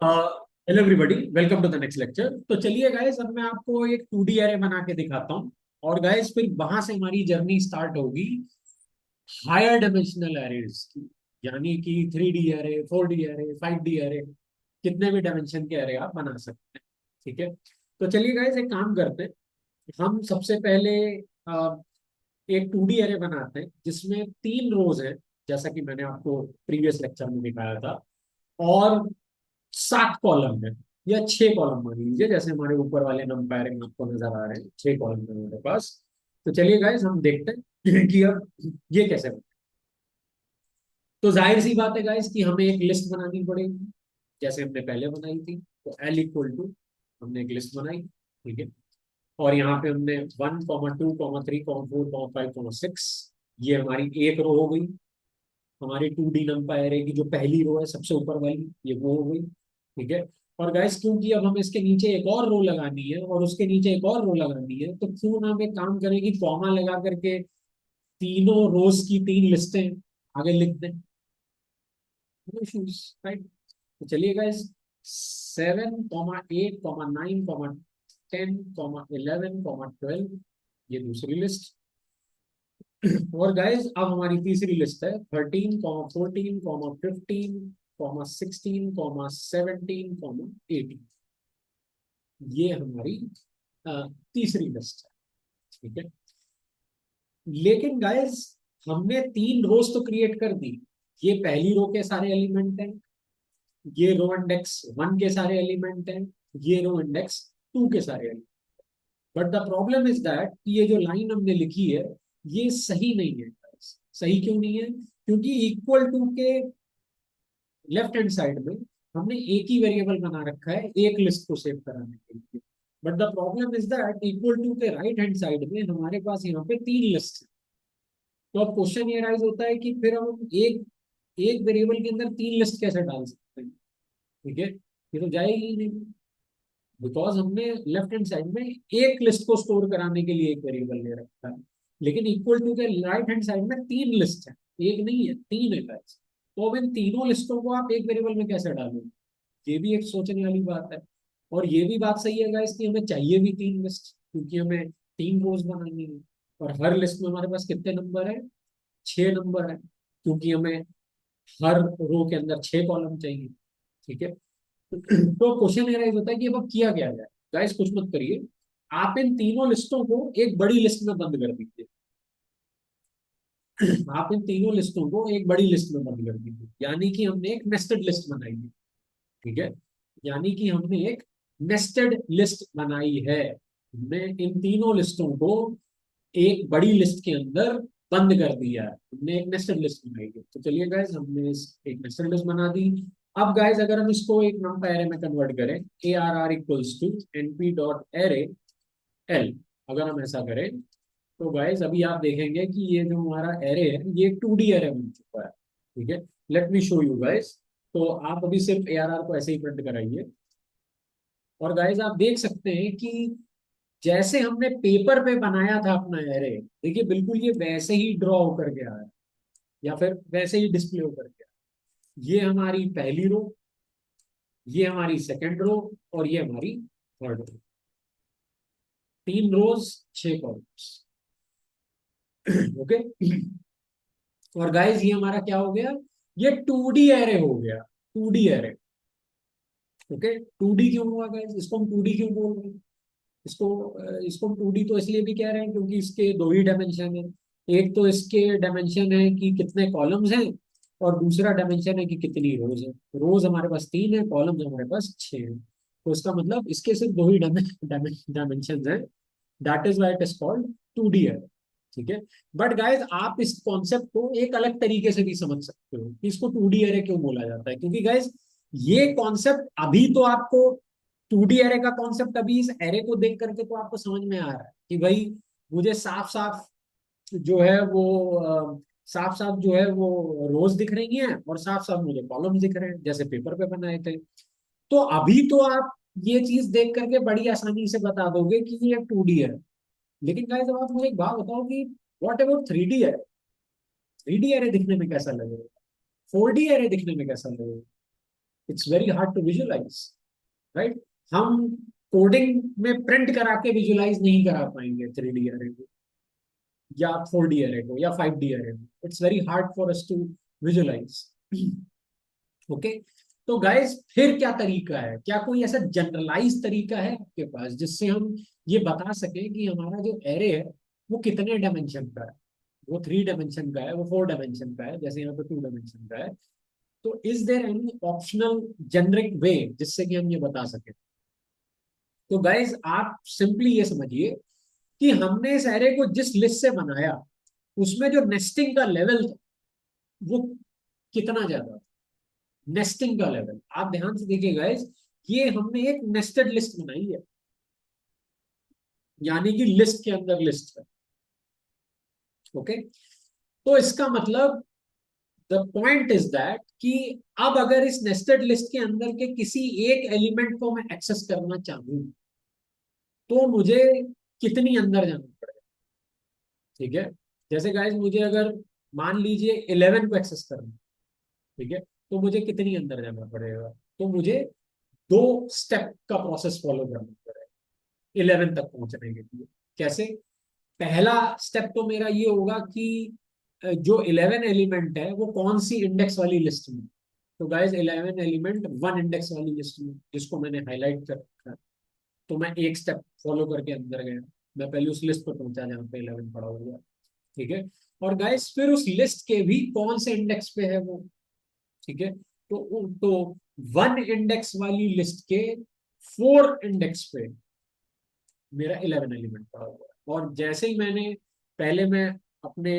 Hello everybody, welcome to the next lecture. तो चलिए guys, अब मैं आपको एक 2D एरे बना के दिखाता हूँ। और गाइस फिर वहां से हमारी जर्नी स्टार्ट होगी हायर डायमेंशनल एरेज की। यानी कि 3D array, 4D array, 5D array, कितने भी डायमेंशन के एरे आप बना सकते हैं। ठीक है। तो चलिए गाइस, एक काम करते हैं। हम सबसे पहले अ, एक 2D एरे बनाते हैं जिसमें 3 रोज हैं, जैसा कि मैंने आपको प्रीवियस लेक्चर में दिखाया था। और 7 कॉलम है या 6 कॉलम मान लीजिए, जैसे हमारे ऊपर वाले नंबर में आपको नजर आ रहे हैं, 6 कॉलम है हमारे पास। तो चलिए गाइस, हम देखते हैं कि अब ये कैसे बने। तो जाहिर सी बात है गाइस कि हमें एक लिस्ट बनानी पड़ेगी, जैसे हमने पहले बनाई थी। तो एल इक्वल टू, हमने एक लिस्ट बनाई। ठीक है। और यहाँ पे हमने 1,2,3,4,5,6, ये हमारी एक रो हो गई। हमारी 2D नंबर एरे की जो पहली रो है सबसे ऊपर वाली, ये वो हो गई। ठीक है। और गाइस, क्योंकि अब हमें इसके नीचे एक और रो लगानी है और उसके नीचे एक और रो लगानी है, तो क्यों ना हम एक काम करें कि कॉमा लगा करके तीनों रोज की 3 लिस्टें आगे लिख दें। No issues, right. तो चलिए गाइस, 7,8,9,10,11,12, ये दूसरी लिस्ट। और गाइस, अब हमारी तीसरी लिस्ट है 13,14,15,16,17,18। ये हमारी तीसरी लिस्ट है। ठीक है। लेकिन गाइस, हमने 3 रोज तो क्रिएट कर दी। ये पहली रो के सारे एलिमेंट हैं, ये रो इंडेक्स 1 के सारे एलिमेंट हैं, ये रो इंडेक्स 2 के सारे element. But the problem is that ये जो लाइन हमने लिखी है, ये सही नहीं है guys। सही क्यों नहीं है? क्योंकि इक्वल टू के लेफ्ट हैंड साइड में हमने एक ही वेरिएबल बना रखा है एक लिस्ट को सेव कराने के लिए। But the problem is that equal to के राइट हैंड साइड में हमारे पास यहाँ पे 3 लिस्ट है। तो अब क्वेश्चन ये राइज होता है कि फिर हम एक एक वेरिएबल के अंदर 3 लिस्ट कैसे डाल सकते हैं? ठीक है। ये तो जाएगी ही नहीं, बिकॉज हमने लेफ्ट हैंड साइड में एक लिस्ट को स्टोर कराने के लिए एक वेरिएबल ले रखा है। लेकिन इक्वल टू के राइट हैंड साइड में 3 लिस्ट है, एक नहीं है, 3 है guys। तो अब इन तीनों लिस्टों को आप एक वेरिएबल में कैसे डालोगे? ये भी एक सोचने वाली बात है। और ये भी बात सही है गाइस कि हमें चाहिए भी 3 लिस्ट, क्योंकि हमें 3 रोज बनानी है। और हर लिस्ट में हमारे पास कितने नंबर है? 6 नंबर है, क्योंकि हमें हर रो के अंदर 6 कॉलम चाहिए। ठीक है। तो क्वेश्चन ये राइज होता है कि अब किया क्या जाए। गाइस, कुछ मत करिए, आप इन तीनों लिस्टों को एक बड़ी लिस्ट में बंद कर दीजिए। आप इन तीनों लिस्टों को एक बड़ी लिस्ट में बंद कर दीजिए, यानी कि हमने एक नेस्टेड लिस्ट बनाई है। ठीक है। यानी कि हमने एक नेस्टेड लिस्ट बनाई है। हमने इन तीनों लिस्टों को एक बड़ी लिस्ट के अंदर बंद कर दिया है। हमने एक नेस्टेड लिस्ट बनाई है। तो चलिए गाइस, हमने एक नेस्टेड लिस्ट बना दी। अब गाइस, अगर हम इसको एक नंबर एरे में कन्वर्ट करें, A R R equals to N P dot array L, अगर हम ऐसा करें, तो गाइस अभी आप देखेंगे कि ये जो हमारा एरे है, ये 2D एरे बन चुका है। ठीक है। Let me show you guys. तो आप अभी सिर्फ ए आर आर को ऐसे ही प्रिंट कराइए। और गाइस, आप देख सकते हैं कि जैसे हमने पेपर पे बनाया था अपना एरे, देखिए बिल्कुल ये वैसे ही ड्रॉ होकर के आया, या फिर वैसे ही डिस्प्ले होकर के आया। ये हमारी पहली रो, ये हमारी सेकंड रो, और ये हमारी थर्ड रो। 3 रोज, 6 कॉलम्स। ओके। और गाइस, ये हमारा क्या हो गया? ये 2D एरे हो गया। 2D array. ओके। 2D क्यों हुआ गाइस? इसको हम 2D क्यों बोल रहे हैं? इसको हम 2D तो इसलिए भी कह रहे हैं क्योंकि इसके दो ही डायमेंशन है। एक तो इसके डायमेंशन है कि कितने कॉलम्स हैं, और दूसरा डायमेंशन है कि कितनी रोज है। रोज हमारे पास 3 है, कॉलम्स हमारे पास 6 है। तो इसका मतलब इसके सिर्फ दो ही डायमेंशन है। That is why it is called 2D है। ठीक है। बट गाइज, आप इस कॉन्सेप्ट को एक अलग तरीके से भी समझ सकते हो कि इसको 2D एरे क्यों बोला जाता है। क्योंकि गाइज, ये कॉन्सेप्ट अभी तो आपको 2D एरे का कॉन्सेप्ट अभी इस एरे को देख करके तो आपको समझ में आ रहा है कि भाई मुझे साफ साफ जो है वो साफ साफ जो है वो रोज दिख रही हैं, और साफ साफ मुझे कॉलम्स दिख रहे हैं जैसे पेपर पे बनाए थे। तो अभी तो आप ये चीज देख करके बड़ी आसानी से बता दोगे कि ये 2D है। लेकिन गाइस, अब आप मुझे एक बात बताओ कि what about 3D array? 3D array दिखने में कैसा लगेगा? 4D एरे दिखने में कैसा लगेगा? It's very hard to visualize, right? हम कोडिंग में प्रिंट करा के विजुअलाइज नहीं करा पाएंगे 3D अरे को या 4D अरे को या 5D अरे को। It's very hard for us to visualize. Okay, तो गाइस फिर क्या तरीका है, क्या कोई ऐसा जनरलाइज तरीका है आपके पास जिससे हम ये बता सकें कि हमारा जो एरे है वो कितने डायमेंशन का है? वो 3 डायमेंशन का है, वो 4 डायमेंशन का है, जैसे यहाँ पे 2 डायमेंशन का है। तो is there any optional generic way जिससे कि हम ये बता सकें? तो गाइज आप सिंपली ये समझिए कि हमने इस एरे को जिस लिस्ट से बनाया उसमें जो नेस्टिंग का लेवल था वो कितना ज्यादा था। नेस्टिंग का लेवल आप ध्यान से देखिए गाइज, ये हमने एक नेस्टेड लिस्ट बनाई है, यानी कि लिस्ट के अंदर लिस्ट है। ओके, तो इसका मतलब द पॉइंट इज दैट कि अब अगर इस नेस्टेड लिस्ट के अंदर के किसी एक एलिमेंट को मैं एक्सेस करना चाहूं तो मुझे कितनी अंदर जाना पड़ेगा? ठीक है, जैसे गाइज मुझे अगर मान लीजिए 11 को एक्सेस करना, ठीक है, तो मुझे कितनी अंदर जाना पड़ेगा? तो मुझे 2 स्टेप का प्रोसेस फॉलो करना पड़ेगा 11 तक पहुंचने के लिए। कैसे? पहला स्टेप तो मेरा ये होगा कि जो 11 एलिमेंट है वो कौन सी इंडेक्स वाली लिस्ट में। तो गाइज 11 एलिमेंट 1 इंडेक्स वाली लिस्ट में, जिसको मैंने हाईलाइट कर रखा है। तो मैं एक स्टेप फॉलो करके अंदर गया, मैं पहले उस लिस्ट पर पहुंचा जहाँ पे 11 पड़ा हुआ है। ठीक है, और गाइस फिर उस लिस्ट के भी कौन से इंडेक्स पे है वो। ठीक है, तो 1 इंडेक्स वाली लिस्ट के 4 इंडेक्स पे मेरा 11 एलिमेंट पड़ा हुआ है। और जैसे ही मैंने पहले मैं अपने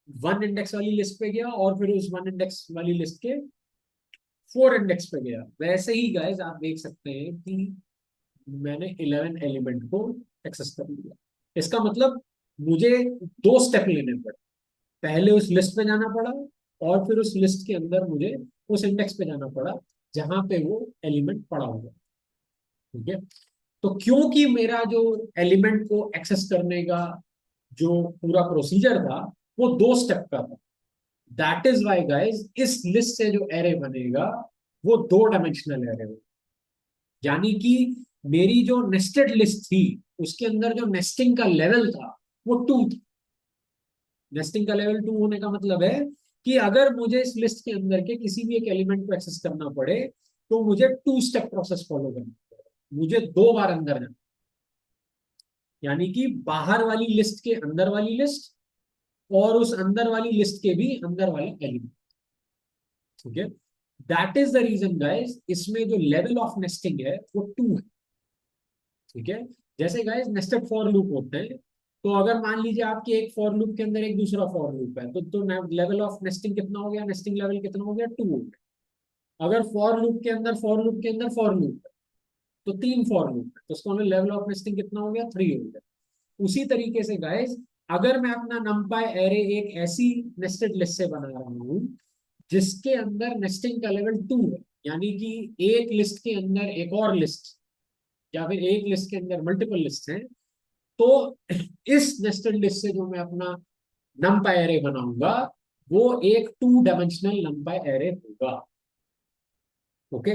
1 इंडेक्स वाली लिस्ट पे गया और फिर उस 1 इंडेक्स वाली लिस्ट के 4 इंडेक्स पे गया, वैसे ही गाइस आप देख सकते हैं कि मैंने 11 एलिमेंट को एक्सेस कर लिया। इसका मतलब मुझे 2 स्टेप लेने पड़े, पहले उस लिस्ट पे जाना पड़ा और फिर उस लिस्ट के अंदर मुझे उस इंडेक्स पे जाना पड़ा जहां पे वो एलिमेंट पड़ा हुआ। ठीक है, तो क्योंकि मेरा जो एलिमेंट को एक्सेस करने का जो पूरा प्रोसीजर था वो 2 स्टेप का था, दैट इज वाई गाइज इस लिस्ट से जो एरे बनेगा वो 2 डायमेंशनल एरे होगा। यानी कि मेरी जो नेस्टेड लिस्ट थी उसके अंदर जो नेस्टिंग का लेवल था वो 2 था। नेस्टिंग का लेवल 2 होने का मतलब है कि अगर मुझे इस लिस्ट के अंदर के किसी भी एक एलिमेंट को एक्सेस करना पड़े तो मुझे 2 स्टेप प्रोसेस फॉलो करना पड़ेगा, मुझे 2 बार अंदर जाना, यानी कि बाहर वाली लिस्ट के अंदर वाली लिस्ट और उस अंदर वाली लिस्ट के भी अंदर वाले एलिमेंट। ठीक है, that is the reason guys इसमें जो लेवल ऑफ नेस्टिंग है वो 2 है। ठीक है, जैसे गाइस नेस्टेड फॉर लूप होते हैं, तो अगर मान लीजिए आपके एक फॉर लूप के अंदर एक दूसरा फॉर लूप है तो लेवल ऑफ नेस्टिंग कितना हो गया, नेस्टिंग लेवल कितना हो गया, 2 हो गया। अगर फॉर लूप के अंदर फॉर लूप के अंदर फॉर लूप है तो 3 फॉर लूप है, तो उसका लेवल ऑफ नेस्टिंग कितना हो गया, 3 हो गया। उसी तरीके से गाइस अगर मैं अपना नंपाई एरे एक ऐसी नेस्टेड लिस्ट से बना रहा हूं जिसके अंदर नेस्टिंग का लेवल 2 है, यानी कि एक लिस्ट के अंदर एक और लिस्ट या फिर एक लिस्ट के अंदर मल्टीपल लिस्ट हैं, तो इस नेस्टेड लिस्ट से जो मैं अपना नंपाई एरे बनाऊंगा वो एक 2 डायमेंशनल नंपाई एरे होगा। ओके,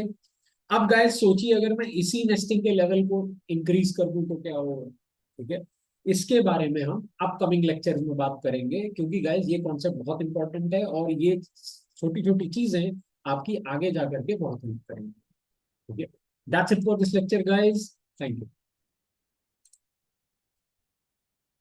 अब गाइस सोचिए अगर मैं इसी नेस्टिंग के लेवल को इंक्रीज कर दूं तो क्या होगा? ठीक है, इसके बारे में हम अपकमिंग लेक्चर में बात करेंगे, क्योंकि गाइस ये कॉन्सेप्ट बहुत इंपॉर्टेंट है और ये छोटी छोटी चीजें आपकी आगे जा करके बहुत हेल्प करेंगी। ठीक है, that's it for this lecture guys, thank you.